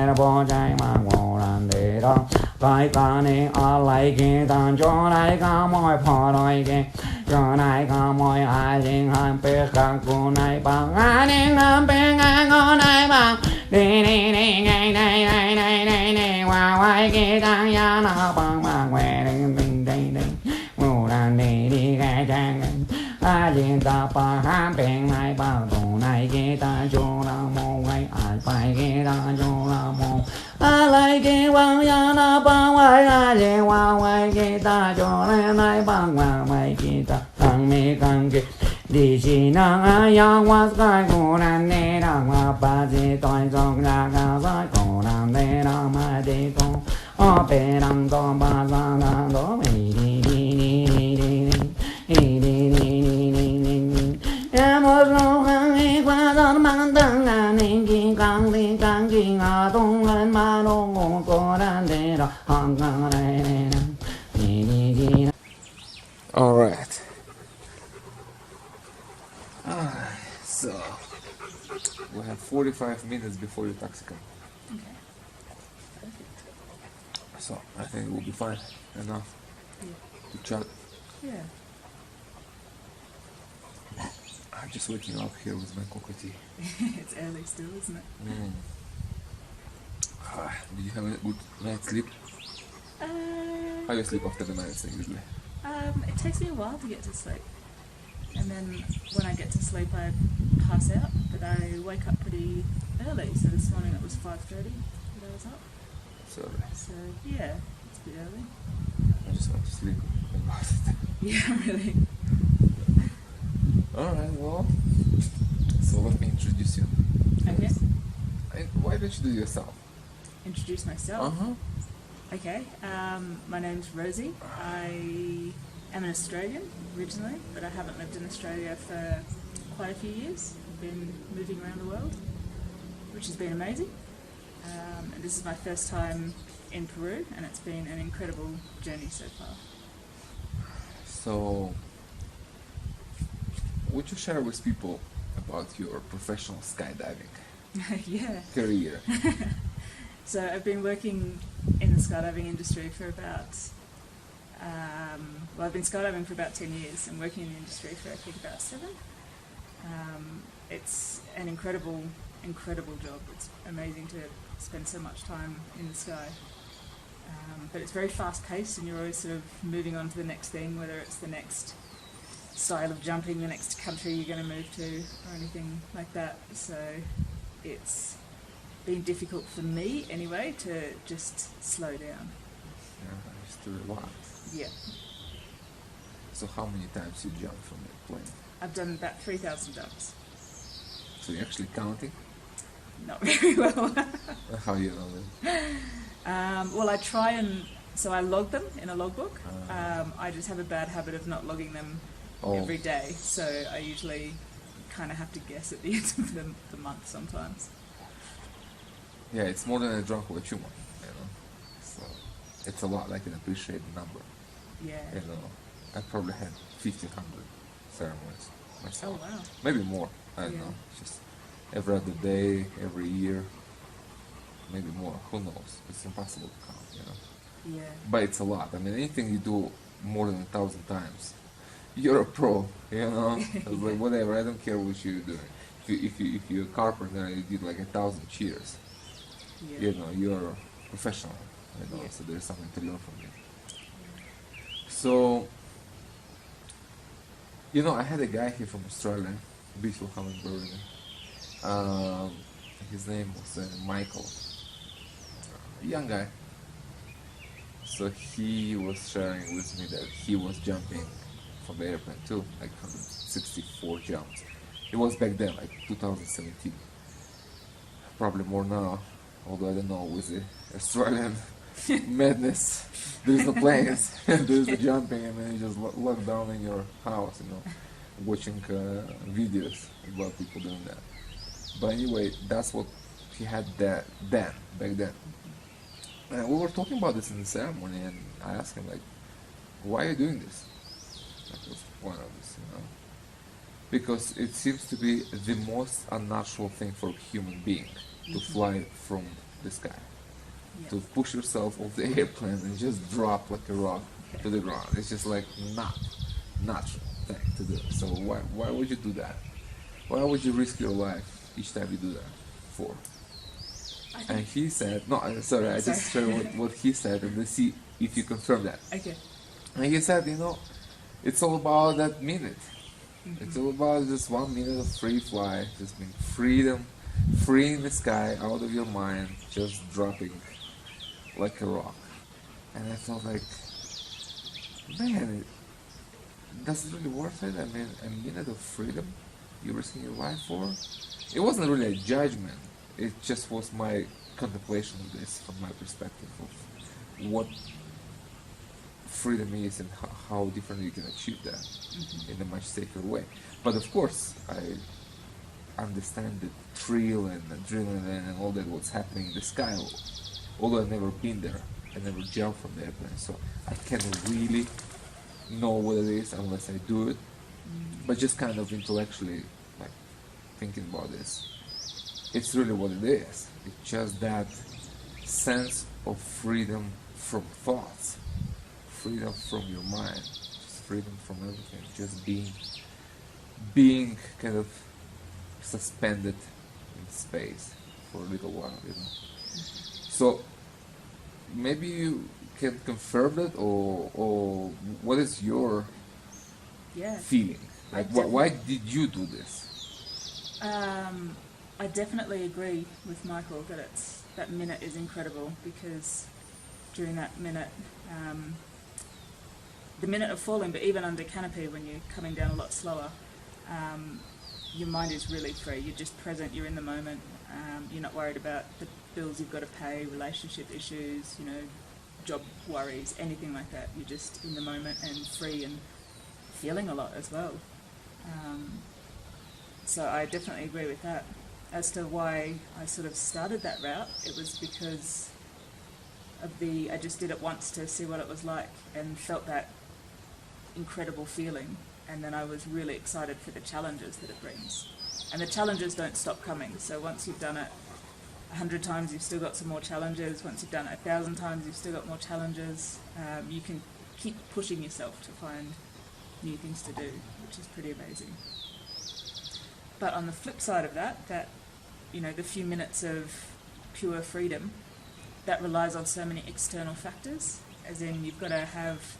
nè bò chạy mà ngô làm để đó cái ca nè à lại cái tan cho lại ca mồi phò đôi cái cho lại ca mồi ai liền ham bê các cô này bằng ai liền ham bê ngang ngon này bằng đi đi đi ngay đây đây đây đây đây wow ai cái tan ya nó bằng bằng quẹ đinh đinh đinh đinh ngô làm đi đi cái trang ai liền ta pa ham bê ngay bằng đồ này cái ta cho là mồ ngay ai phải cái ta cho là mồ ai lại cái bằng ya nó bằng ai ai liền wow ai cái ta cho lên này bằng ai cái ta tăng mi tăng cái đi chỉ năng Ayahuasca cô làm nè đang mà ba chỉ tôi trong nhà cả sai cô làm nè đang mà đi cô ở bên đang có ba sa đang có đi đi đi đi đi đi đi đi đi đi em một lúc hàng đi qua giọt mang tăng ngàn nên kinh càng à tung lên mà đông ngô cô đang để đó hàng ngang này đi đi đi. All right. So we have 45 minutes before your taxi comes. Okay. Perfect. So I think it will be fine enough to chat. Yeah. I'm just waking up here with my cocoa tea. It's early still, isn't it? Did you have a good night's sleep? How do you sleep after the night usually? It takes me a while to get to sleep. And then when I get to sleep I pass out, but I wake up pretty early. So this morning it was 5:30 that I was up. So So yeah, it's a bit early. I just want to sleep about it. Yeah, really. Alright, well, so let me introduce you. Okay. Why don't you do yourself? Introduce myself. Uh-huh. Okay. My name's Rosie. I am an Australian originally, but I haven't lived in Australia for quite a few years. I've been moving around the world, which has been amazing. And this is my first time in Peru, and it's been an incredible journey so far. So, would you share with people about your professional skydiving Yeah. career? So I've been working in the skydiving industry for about, I've been skydiving for about 10 years and working in the industry for I think about 7. It's an incredible job. It's amazing to spend so much time in the sky. But it's very fast paced and you're always sort of moving on to the next thing, whether it's the next style of jumping, the next country you're going to move to or anything like that. So it's been difficult for me anyway to just slow down. Yeah, just to relax. Yeah. So how many times you jump from the plane? I've done about 3,000 jumps. So you're actually counting? Not very well. How you know that? Well, I try and, so I log them in a logbook. I just have a bad habit of not logging them every day. So I usually kind of have to guess at the end of the month sometimes. Yeah, it's more than a drunk Huachuma, you know. So it's a lot. I can appreciate the number. Yeah. You know, I probably had 1,500 ceremonies myself. Oh, wow. Maybe more. I don't know. Just every other day, every year, maybe more. Who knows? It's impossible to count, you know. Yeah. But it's a lot. I mean, anything you do more than 1,000 times, you're a pro. You know, It's like whatever. I don't care what you're doing. If you're a carpenter and you did like 1,000 cheers, Yeah. you know, you're a professional. You know, Yeah. so there's something to learn from you. So, you know, I had a guy here from Australia, beautiful hummingbird. His name was Michael, a young guy. So he was sharing with me that he was jumping from the airplane too, like 164 jumps. It was back then, like 2017. Probably more now, although I don't know, with the Australian madness, there's no planes, there's the jumping, and then you just locked down in your house, you know, watching videos about people doing that. But anyway, that's what he had back then. And we were talking about this in the ceremony, and I asked him, like, why are you doing this? That was the point of this, you know. Because it seems to be the most unnatural thing for a human being to fly from the sky, Yeah. to push yourself off the airplane and just drop like a rock to the ground. It's just like not natural thing to do. So why would you do that? Why would you risk your life each time you do that? For? I And think, he said, no, sorry, I just Sorry. shared what he said, and let's see if you confirm that. okay. And he said, it's all about that minute. Mm-hmm. It's all about just 1 minute of free fly, just being freedom, free in the sky, out of your mind, just dropping like a rock. And I felt like, man, that's really worth it. I mean, a minute of freedom you're risking your life for. It wasn't really a judgment. It just was my contemplation of this from my perspective of what freedom is and how differently you can achieve that in a much safer way. But of course, I understand the thrill and adrenaline and all that what's happening in the sky. Although I've never been there, I never jumped from the airplane, so I can't really know what it is unless I do it. But just kind of intellectually, like thinking about this, it's really what it is. It's just that sense of freedom from thoughts, freedom from your mind, just freedom from everything, just being kind of suspended in space for a little while, So maybe you can confirm that, or what is your Yeah. feeling? Like, why did you do this? I definitely agree with Michael that that minute is incredible, because during that minute, the minute of falling, but even under canopy when you're coming down a lot slower, your mind is really free. You're just present, you're in the moment, you're not worried about the bills you've got to pay, relationship issues, job worries, anything like that. You're just in the moment and free and feeling a lot as well. So I definitely agree with that. As to why I sort of started that route, it was because of I just did it once to see what it was like and felt that incredible feeling, and then I was really excited for the challenges that it brings. And the challenges don't stop coming, so once you've done it 100 times, you've still got some more challenges. Once you've done it 1,000 times, you've still got more challenges. You can keep pushing yourself to find new things to do, which is pretty amazing. But on the flip side of that, the few minutes of pure freedom, that relies on so many external factors, as in you've got to have,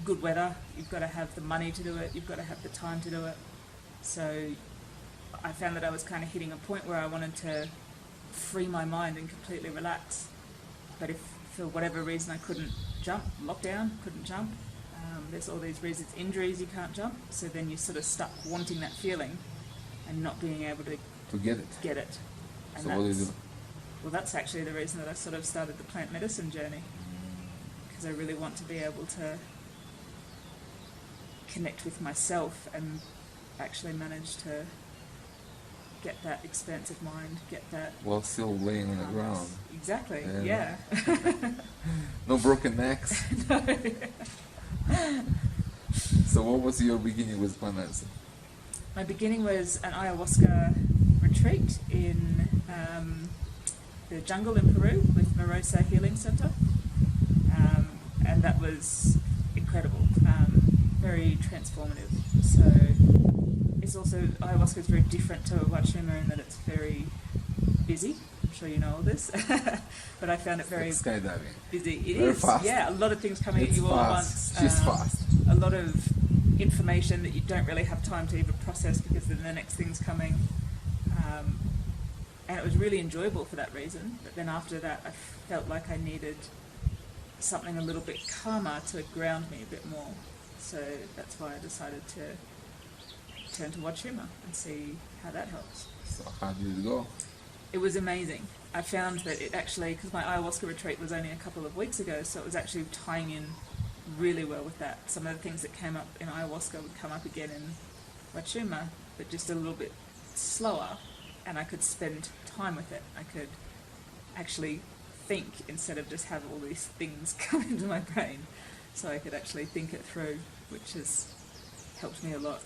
good weather, you've got to have the money to do it, you've got to have the time to do it. So I found that I was kind of hitting a point where I wanted to free my mind and completely relax. But if for whatever reason I couldn't jump, lockdown, couldn't jump, there's all these reasons, injuries, you can't jump, so then you're sort of stuck wanting that feeling and not being able to get it. And So what do you do? well, that's actually the reason that I sort of started the plant medicine journey, because I really want to be able to connect with myself and actually manage to get that expansive mind, get that... While still laying on the ground. Exactly, Yeah. yeah. No broken necks. No. So what was your beginning with plant medicine? My beginning was an ayahuasca retreat in the jungle in Peru with Morosa Healing Center, and that was incredible, very transformative. So it's also, ayahuasca is very different to Huachuma in that it's very busy. I'm sure you know all this, but I found it very Like skydiving. busy. It Very is, fast. yeah, a lot of things coming at you all at once. She's fast. A lot of information that you don't really have time to even process because then the next thing's coming. And it was really enjoyable for that reason. But then after that, I felt like I needed something a little bit calmer to ground me a bit more. So that's why I decided to turn to Huachuma and see how that helps. So how did it go? It was amazing. I found that it actually, because my ayahuasca retreat was only a couple of weeks ago, so it was actually tying in really well with that. Some of the things that came up in ayahuasca would come up again in Huachuma, but just a little bit slower, and I could spend time with it. I could actually think instead of just have all these things come into my brain. So I could actually think it through, which has helped me a lot.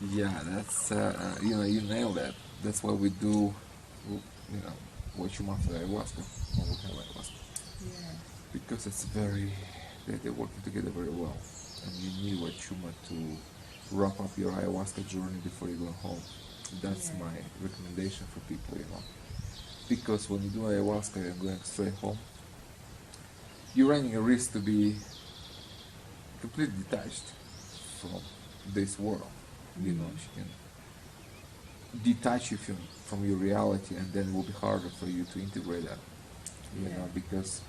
Yeah, that's you nailed that. That's why we do, you know, Huachuma after ayahuasca, when we have ayahuasca. Yeah. Because it's very, they're working together very well. And you need Huachuma to wrap up your ayahuasca journey before you go home. That's Yeah. my recommendation for people, you know. Because when you do ayahuasca and going straight home, you're running a risk to be completely detached from this world. You know, she can detach you from your reality, and then it will be harder for you to integrate that. You know, because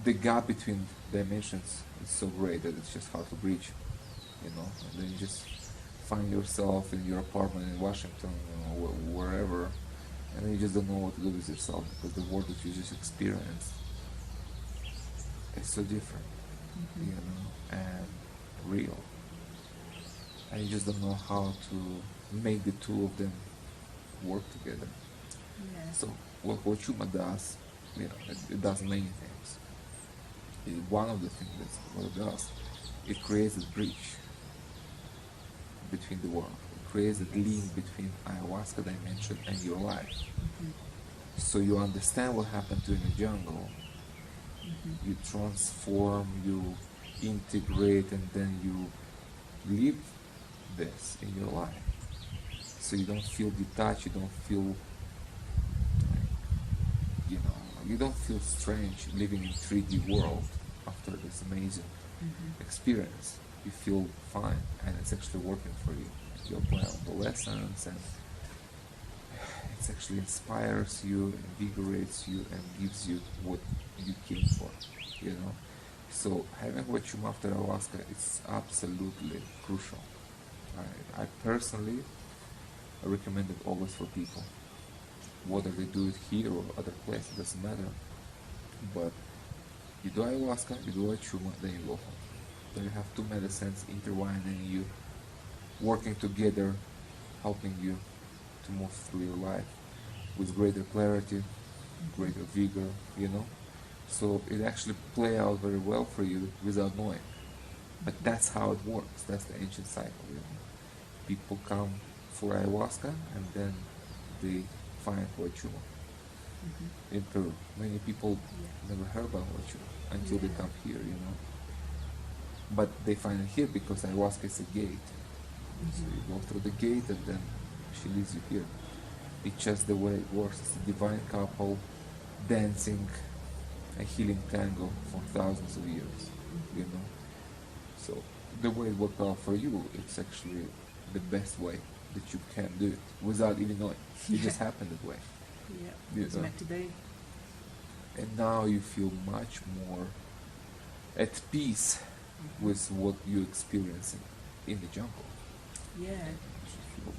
the gap between dimensions is so great that it's just hard to breach. You know, and then you just find yourself in your apartment in Washington, you know, wherever, and then you just don't know what to do with yourself because the world that you just experienced is so different, you know, and real. And you just don't know how to make the two of them work together. Yeah. So what Chuma does, you know, it does many things. One of the things that's what it does, it creates a bridge between the world. It creates a link between ayahuasca dimension and your life. So you understand what happened to you in the jungle. You transform, you integrate, and then you live this in your life. So you don't feel detached, you don't feel like, you know, you don't feel strange living in 3D world after this amazing experience. You feel fine, and it's actually working for you. You apply all the lessons, and it actually inspires you, invigorates you, and gives you what you came for, you know. So having Huachuma after ayahuasca is absolutely crucial. I personally recommend it always for people, whether they do it here or other places, doesn't matter. But you do ayahuasca, you do Huachuma, then you go home. Then you have two medicines intertwining you, working together, helping you to move through your life with greater clarity, greater vigor, you know. So it actually play out very well for you without knowing. But that's how it works. That's the ancient cycle, you know. People come for ayahuasca and then they find Huachuma. In Peru, many people never heard about Huachuma until they come here, you know. But they find it here because ayahuasca is a gate. So you go through the gate and then she leads you here. It's just the way it works. It's a divine couple dancing a healing tango for thousands of years, you know. So the way it worked out for you, it's actually the best way that you can do it without even knowing. It just happened that way. Yeah, it's meant to be. And now you feel much more at peace with what you're experiencing in the jungle. Yeah. You feel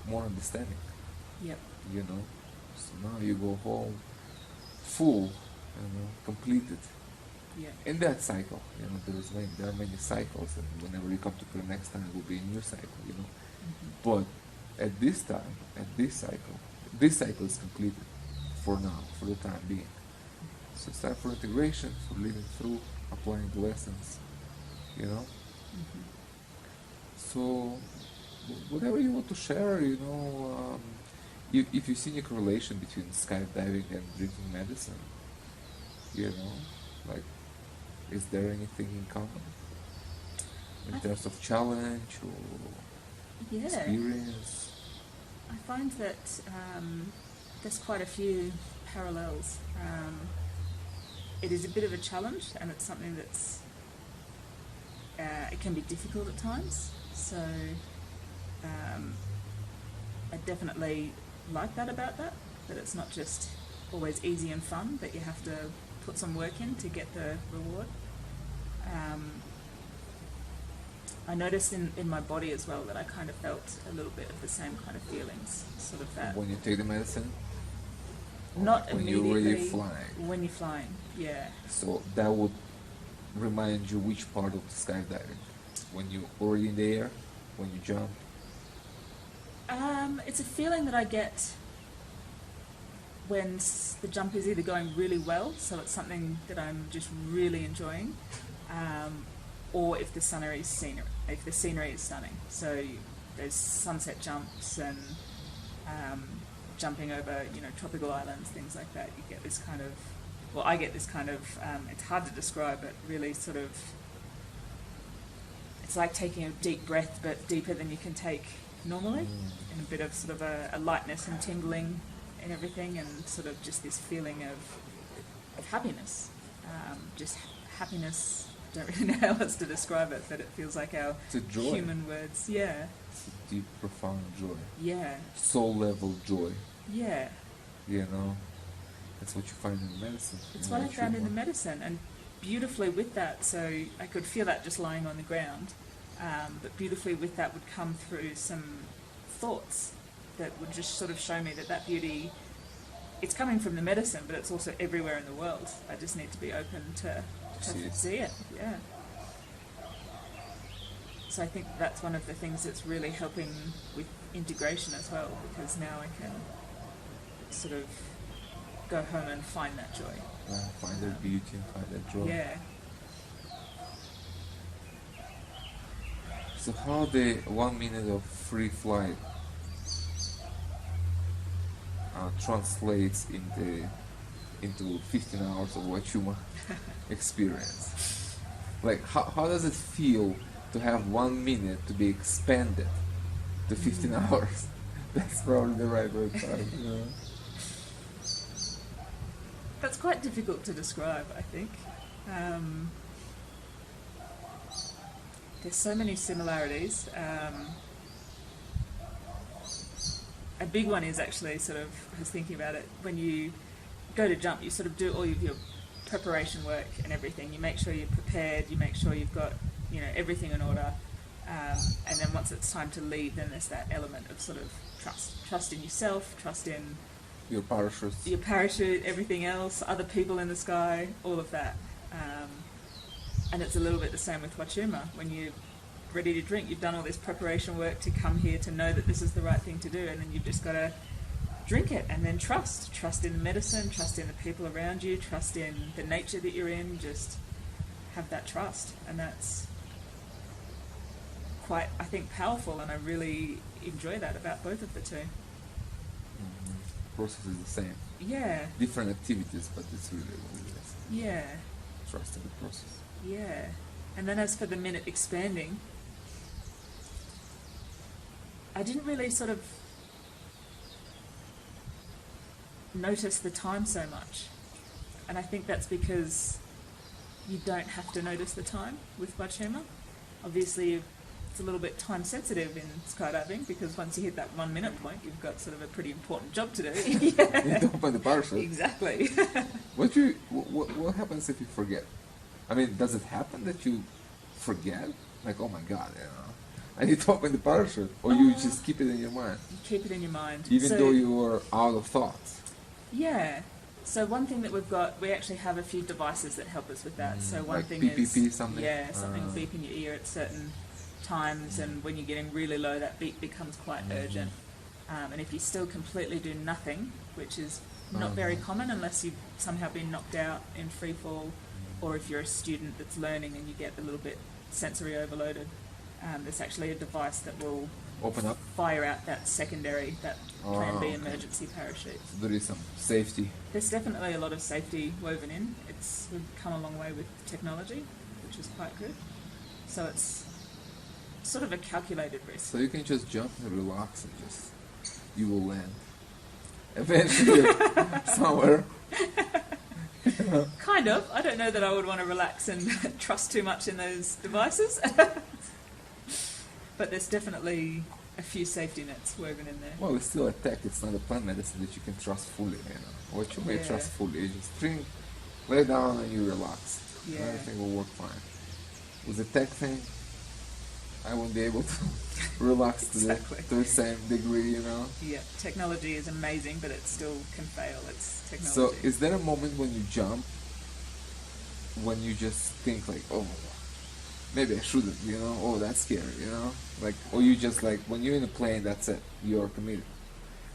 more understanding, Yep. you know. So now you go home full, you know, completed. Yeah. In that cycle, you know, there are many cycles, and whenever you come to the next time, it will be a new cycle, you know. But at this time, at this cycle is completed for now, for the time being. So it's time for integration, for living through, applying the lessons, you know. So whatever you want to share, you know, if you see a correlation between skydiving and drinking medicine, you know, like, is there anything in common in terms of challenge or experience? I find that there's quite a few parallels. It is a bit of a challenge, and it's something that's it can be difficult at times. So I definitely like that about that it's not just always easy and fun, but you have to put some work in to get the reward. I noticed in my body as well that I kind of felt a little bit of the same kind of feelings, sort of that. When you take the medicine? Not when immediately. you're already flying? When you're flying, yeah. So that would remind you which part of the skydiving? When you're already in the air? When you jump? It's a feeling that I get when the jump is either going really well, so it's something that I'm just really enjoying, or if the scenery is stunning. So those sunset jumps and jumping over, tropical islands, things like that. You get this kind of, well, I get this kind of, it's hard to describe, but really sort of, it's like taking a deep breath, but deeper than you can take normally, and a bit of sort of a lightness and tingling and everything, and sort of just this feeling of happiness. Just happiness, don't really know how else to describe it, but it feels like our It's a joy. human words. Yeah, It's a deep, profound joy. yeah, Soul level joy. yeah. That's what you find in medicine. It's what I found in the medicine, and beautifully with that, so I could feel that just lying on the ground, but beautifully with that would come through some thoughts that would just sort of show me that beauty, it's coming from the medicine, but it's also everywhere in the world. I just need to be open to see it. Yeah. So I think that's one of the things that's really helping with integration as well, because now I can sort of go home and find that joy. Find that beauty and find that joy. Yeah. So how the 1 minute of free flight translates into 15 hours of Huachuma experience? Like how does it feel to have 1 minute to be expanded to 15 hours? That's probably the right word for it, That's quite difficult to describe, I think. There's so many similarities. A big one is actually sort of, I was thinking about it, when you go to jump, you sort of do all of your preparation work and everything. You make sure you're prepared, you make sure you've got, everything in order. And then once it's time to leave, then there's that element of sort of trust. Trust in yourself, trust in your parachute, everything else, other people in the sky, all of that. And it's a little bit the same with Huachuma. When you're ready to drink, you've done all this preparation work to come here to know that this is the right thing to do, and then you've just got to drink it and then trust in the medicine, trust in the people around you, trust in the nature that you're in. Just have that trust, and that's quite, I think, powerful, and I really enjoy that about both of the two. Process is the same. Yeah. Different activities, but it's really what it is. Yeah. Trust in the process. Yeah. And then as for the minute expanding, I didn't really sort of notice the time so much. And I think that's because you don't have to notice the time with Huachuma. Obviously, it's a little bit time sensitive in skydiving, because once you hit that 1 minute point, you've got sort of a pretty important job to do. Yeah. You don't open the parachute. Exactly. What happens if you forget? I mean, does it happen that you forget? Like, oh my God, I need to open the parachute, or you just keep it in your mind? You keep it in your mind. Even though you are out of thoughts. Yeah. So one thing that we actually have a few devices that help us with that. So one like thing PPP, is something? Something will beep in your ear at certain times, and when you're getting really low, that beep becomes quite urgent. And if you still completely do nothing, which is not very common unless you've somehow been knocked out in free fall, or if you're a student that's learning and you get a little bit sensory overloaded, there's actually a device that will open up, fire out that secondary, that Plan B emergency parachute. So there is some safety. There's definitely a lot of safety woven in. We've come a long way with technology, which is quite good. So it's sort of a calculated risk. So you can just jump and relax, and you will land eventually somewhere. Kind of. I don't know that I would want to relax and trust too much in those devices. But there's definitely a few safety nets woven in there. Well, it's still a tech. It's not a plant medicine that you can trust fully, What you may trust fully, you just drink, lay down, and you relax. Yeah. Everything will work fine. With the tech thing, I won't be able to relax Exactly. to the same degree, Yeah, technology is amazing, but it still can fail. It's technology. So, is there a moment when you jump, when you just think like, oh, maybe I shouldn't, oh, that's scary, like, or you just like, when you're in a plane, that's it, you're committed.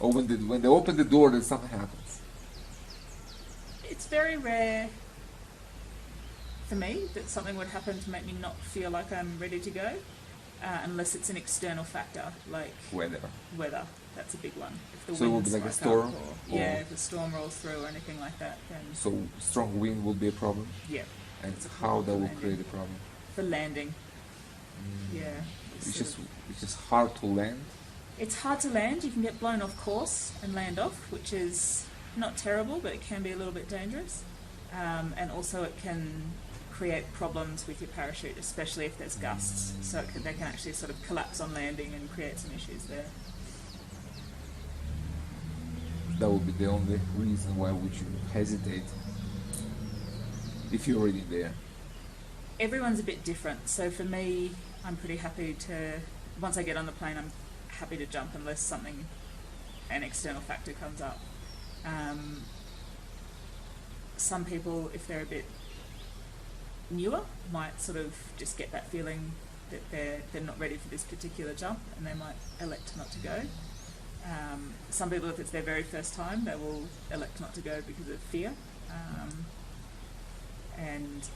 Or when they open the door, then something happens. It's very rare for me that something would happen to make me not feel like I'm ready to go. unless it's an external factor like Weather. weather. That's a big one. If the So it will wind be like a strikes up storm, yeah, or- if a storm rolls through or anything like that, then So strong wind will be a problem, yeah, and It's a how problem that for will landing. create a problem. for landing, Mm. yeah. It's sort of- just hard to land. It's hard to land. You can get blown off course and land off, which is not terrible, but it can be a little bit dangerous. And also it can create problems with your parachute, especially if there's gusts. So they can actually sort of collapse on landing and create some issues there. That would be the only reason why would you hesitate if you're already there. Everyone's a bit different. So for me, I'm pretty happy to, once I get on the plane, I'm happy to jump unless an external factor comes up. Some people, if they're a bit newer, might sort of just get that feeling that they're not ready for this particular jump, and they might elect not to go. Some people, if it's their very first time, they will elect not to go because of fear. And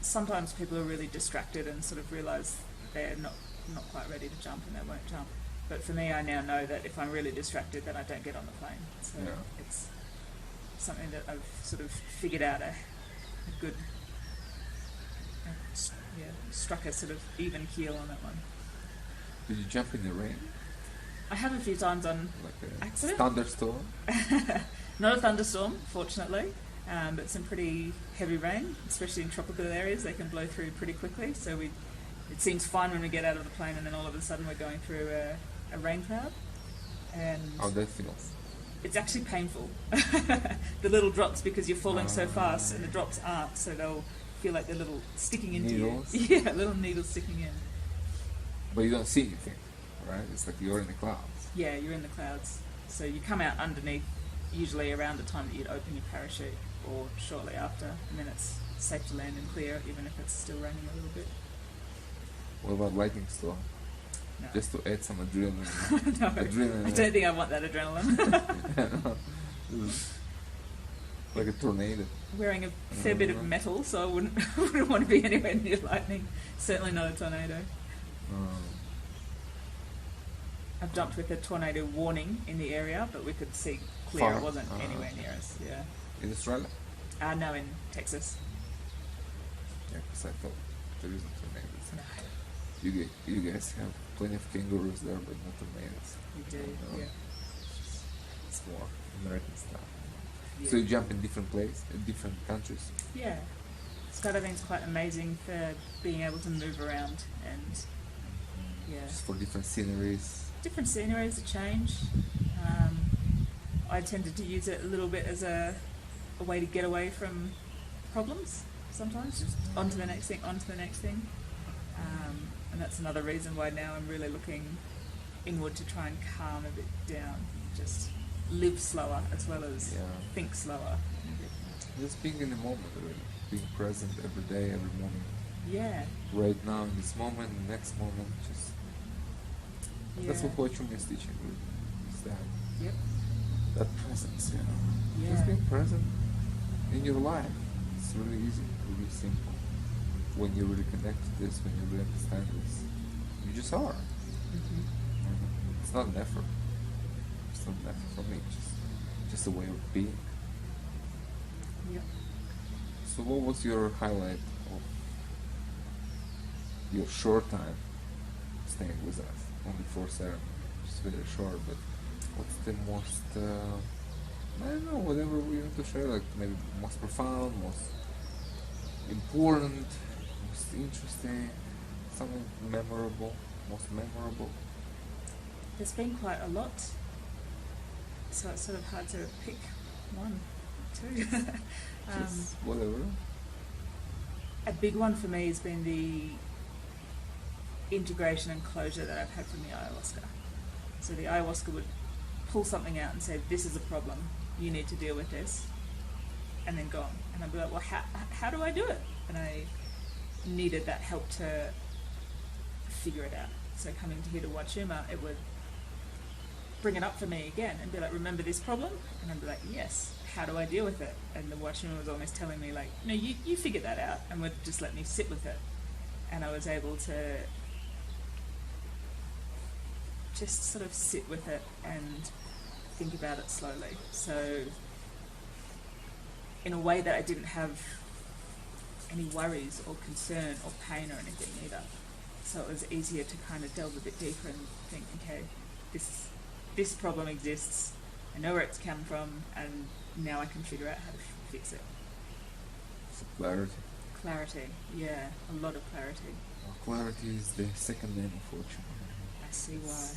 sometimes people are really distracted and sort of realise they're not quite ready to jump and they won't jump. But for me, I now know that if I'm really distracted, then I don't get on the plane. So Yeah. it's something that I've sort of figured out a good, struck a sort of even keel on that one. Did you jump in the rain? I have a few times on Like a accident. thunderstorm? Not a thunderstorm, fortunately, but some pretty heavy rain, especially in tropical areas. They can blow through pretty quickly. So it seems fine when we get out of the plane, and then all of a sudden we're going through a rain cloud, and How that feels? it's actually painful. The little drops, because you're falling so fast, and the drops aren't, so they'll feel like they're little sticking into Needles? you. Yeah, little needles sticking in. But you don't see anything, right? It's like you're in the clouds. Yeah, you're in the clouds. So you come out underneath, usually around the time that you'd open your parachute, or shortly after, and then it's safe to land and clear, even if it's still raining a little bit. What about lightning storm? No. Just to add some adrenaline. No, Adrenaline. I don't think I want that adrenaline. Like a tornado. Wearing a fair bit of metal, so I wouldn't want to be anywhere near lightning. Certainly not a tornado. I've jumped with a tornado warning in the area, but we could see clear. Far? It wasn't anywhere near us. Yeah. In Australia? No, in Texas. Yeah, because I thought there isn't tornadoes. No, You guys have plenty of kangaroos there, but not tornadoes. we do. No. Yeah. It's more American stuff. Yeah. So you jump in different places, in different countries. Yeah. Skydiving's quite amazing for being able to move around and Just for different sceneries. different sceneries, a change. I tended to use it a little bit as a way to get away from problems sometimes, just onto the next thing, and that's another reason why now I'm really looking inward to try and calm a bit down, just live slower as well as Yeah. think slower. Just being in the moment, really. Being present every day, every morning. Yeah. Right now, in this moment, next moment, just... That's what Huachuma is teaching, really. Is that, Yep. that presence, you know. Yeah. Just being present in your life. It's really easy, really simple. When you really connect to this, when you really understand this, you just are. It's not an effort. It's not an effort for me. Just a way of being. Yep. So, what was your highlight of your short time staying with us? Only 4 ceremonies, just very short. But what's the most? I don't know. Whatever we want to share, like maybe most profound, most important, most interesting, something memorable, most memorable. There's been quite a lot, so it's sort of hard to pick one, two. Just whatever. A big one for me has been the integration and closure that I've had from the ayahuasca. So the ayahuasca would pull something out and say, this is a problem, you need to deal with this, and then gone. And I'd be like, well, how do I do it? And I needed that help to figure it out. So coming to here to Huachuma, it would bring it up for me again and be like, remember this problem? And I'd be like, yes, how do I deal with it? And the Huachuma was always telling me like, no, you figure that out, and would just let me sit with it. And I was able to just sort of sit with it and think about it slowly. So in a way that I didn't have any worries or concern or pain or anything either. So it was easier to kind of delve a bit deeper and think, okay, this problem exists, I know where it's come from, and now I can figure out how to fix it. So clarity. Clarity, yeah, a lot of clarity. Well, clarity is the second name of Huachuma. I see why.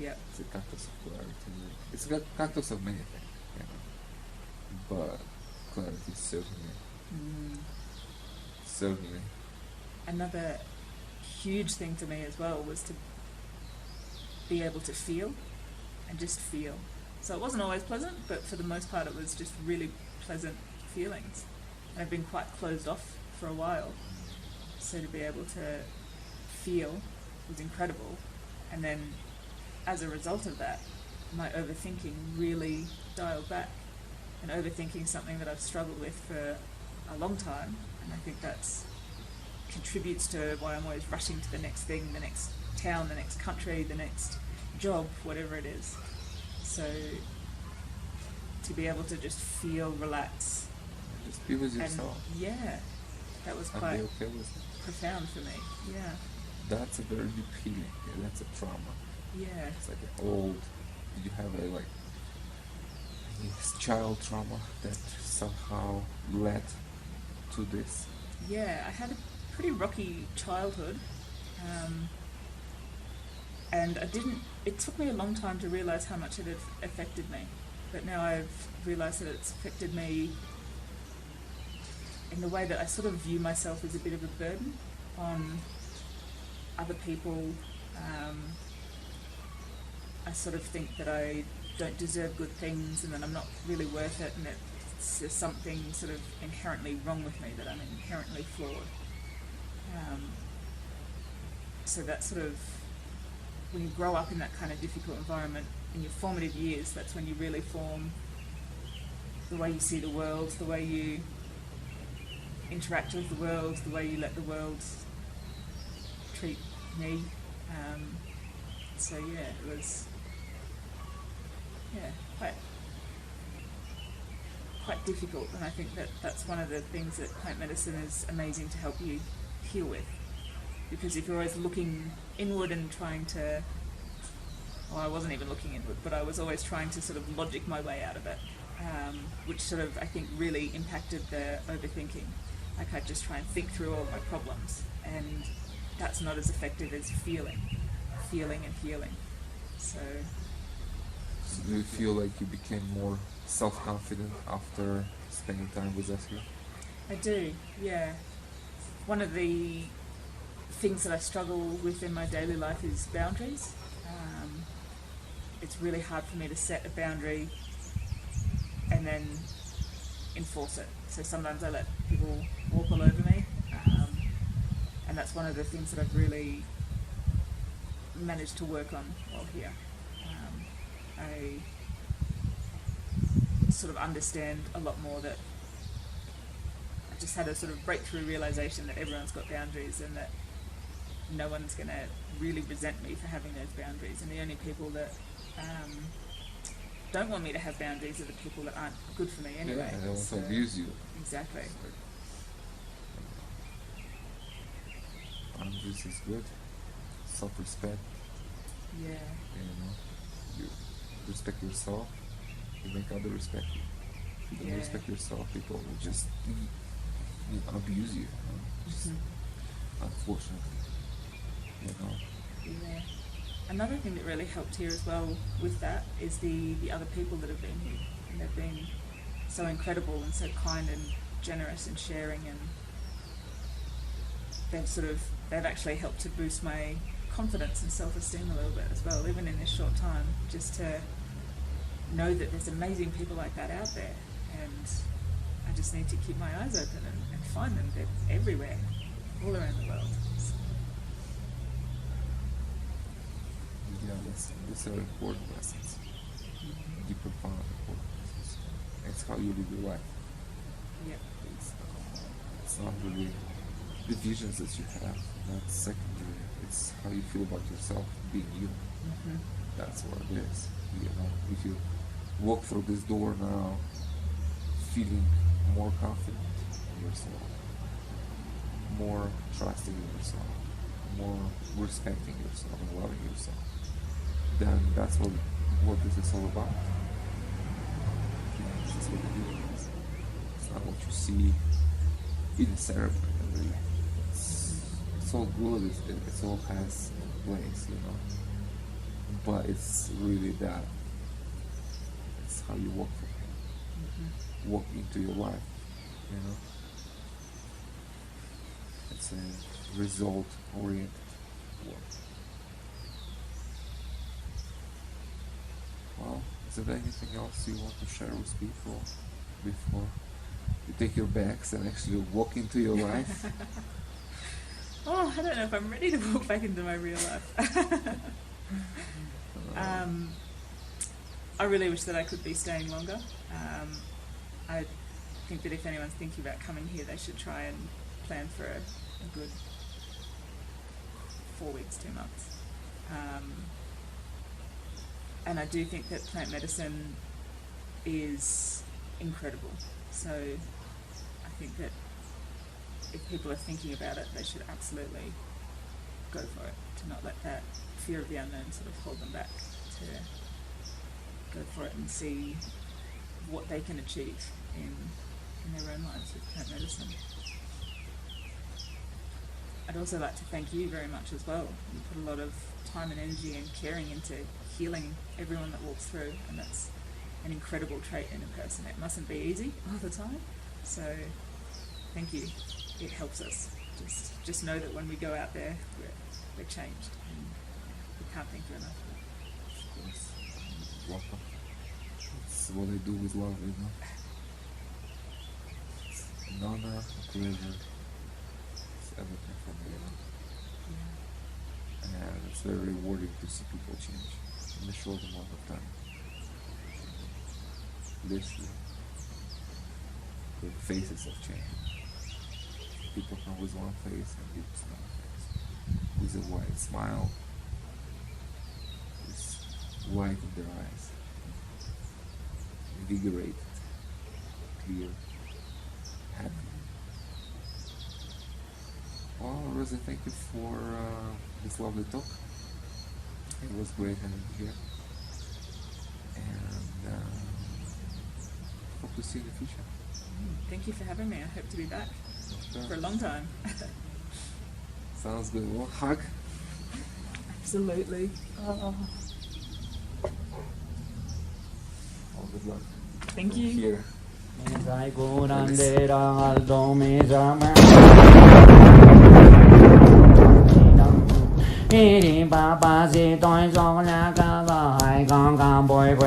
Yep. It's a cactus of clarity. It's a cactus of many things, you know. But clarity certainly. Another huge thing for me as well was to be able to feel and just feel. So it wasn't always pleasant, but for the most part it was just really pleasant feelings. And I've been quite closed off for a while. So to be able to feel was incredible. And then as a result of that, my overthinking really dialed back. And overthinking something that I've struggled with for a long time, and I think that's contributes to why I'm always rushing to the next thing, the next town, the next country, the next job, whatever it is. So to be able to just feel, relax, just be with yourself. And yeah, that was And quite be okay with it. profound for me. Yeah. That's a very deep healing. Yeah, that's a trauma. Yeah. It's like an old. Did you have a child trauma that somehow led to this? Yeah, I had a pretty rocky childhood, and it took me a long time to realise how much it had affected me, but now I've realised that it's affected me in the way that I sort of view myself as a bit of a burden on other people. I sort of think that I don't deserve good things and that I'm not really worth it, and that there's something sort of inherently wrong with me, that I'm inherently flawed. So that sort of, when you grow up in that kind of difficult environment, in your formative years, that's when you really form the way you see the world, the way you interact with the world, the way you let the world treat me. So yeah, it was quite difficult, and I think that that's one of the things that plant medicine is amazing to help you heal with. Because if you're always looking inward and trying to, well, I wasn't even looking inward, but I was always trying to sort of logic my way out of it, which sort of, I think, really impacted the overthinking. Like, I'd just try and think through all my problems, and that's not as effective as feeling and healing. So do you feel like you became more self-confident after spending time with us here? I do, yeah. One of the things that I struggle with in my daily life is boundaries. It's really hard for me to set a boundary and then enforce it. So sometimes I let people walk all over me, and that's one of the things that I've really managed to work on while here. I sort of understand a lot more that I just had a sort of breakthrough realization that everyone's got boundaries, and that no one's going to really resent me for having those boundaries, and the only people that don't want me to have boundaries are the people that aren't good for me anyway. Yeah, they want to abuse you. Exactly. Boundaries is good. Self-respect. Yeah. You know, you respect yourself, you make others respect you. If you don't respect yourself, people will just abuse you. Just, unfortunately, you know. Yeah. Another thing that really helped here as well with that is the other people that have been here, and they've been so incredible and so kind and generous and sharing, and they've actually helped to boost my confidence and self-esteem a little bit as well, even in this short time, just to know that there's amazing people like that out there, and I just need to keep my eyes open and find them. They're everywhere, all around the world. So. Yeah, these are important lessons. Deep, profound, important lessons. It's how you live your life. Yep. It's not really the visions that you have, that's secondary. It's how you feel about yourself, being you. Mm-hmm. That's what it is. You know, if you walk through this door now, feeling more confident in yourself, more trusting in yourself, more respecting yourself and loving yourself, then that's what this is all about. This is what it is. It's not what you see in the ceremony, really. It's all good, it all has a place, you know. But it's really that. It's how you walk from here. Walk into your life, you know. It's a result-oriented work. Well, is there anything else you want to share with people before you take your bags and actually walk into your life? Oh, I don't know if I'm ready to walk back into my real life. I really wish that I could be staying longer. I think that if anyone's thinking about coming here, they should try and plan for a good 4 weeks, 2 months. And I do think that plant medicine is incredible. So I think that if people are thinking about it, they should absolutely go for it, to not let that fear of the unknown sort of hold them back, to go for it and see what they can achieve in their own lives with plant medicine. I'd also like to thank you very much as well. You put a lot of time and energy and caring into healing everyone that walks through, and that's an incredible trait in a person. It mustn't be easy all the time, so thank you. It helps us. Just know that when we go out there, we're changed, and we can't thank you enough. Of course. Welcome. It's what I do with love, you know. It's an honor, a pleasure. It's everything for me, you know. And it's very rewarding to see people change in a short amount of time. Literally, the faces have changed. People come with one face and leave with another face, with a wide smile, with light in their eyes, invigorated, clear, happy. Well, Rosie, thank you for this lovely talk. It was great having you here, and hope to see you in the future. Thank you for having me. I hope to be back for a long time. Sounds good. Well, hug. Absolutely. All good luck. Thank you. Here. Ba ba si toi song la ga ba hai gang gang boy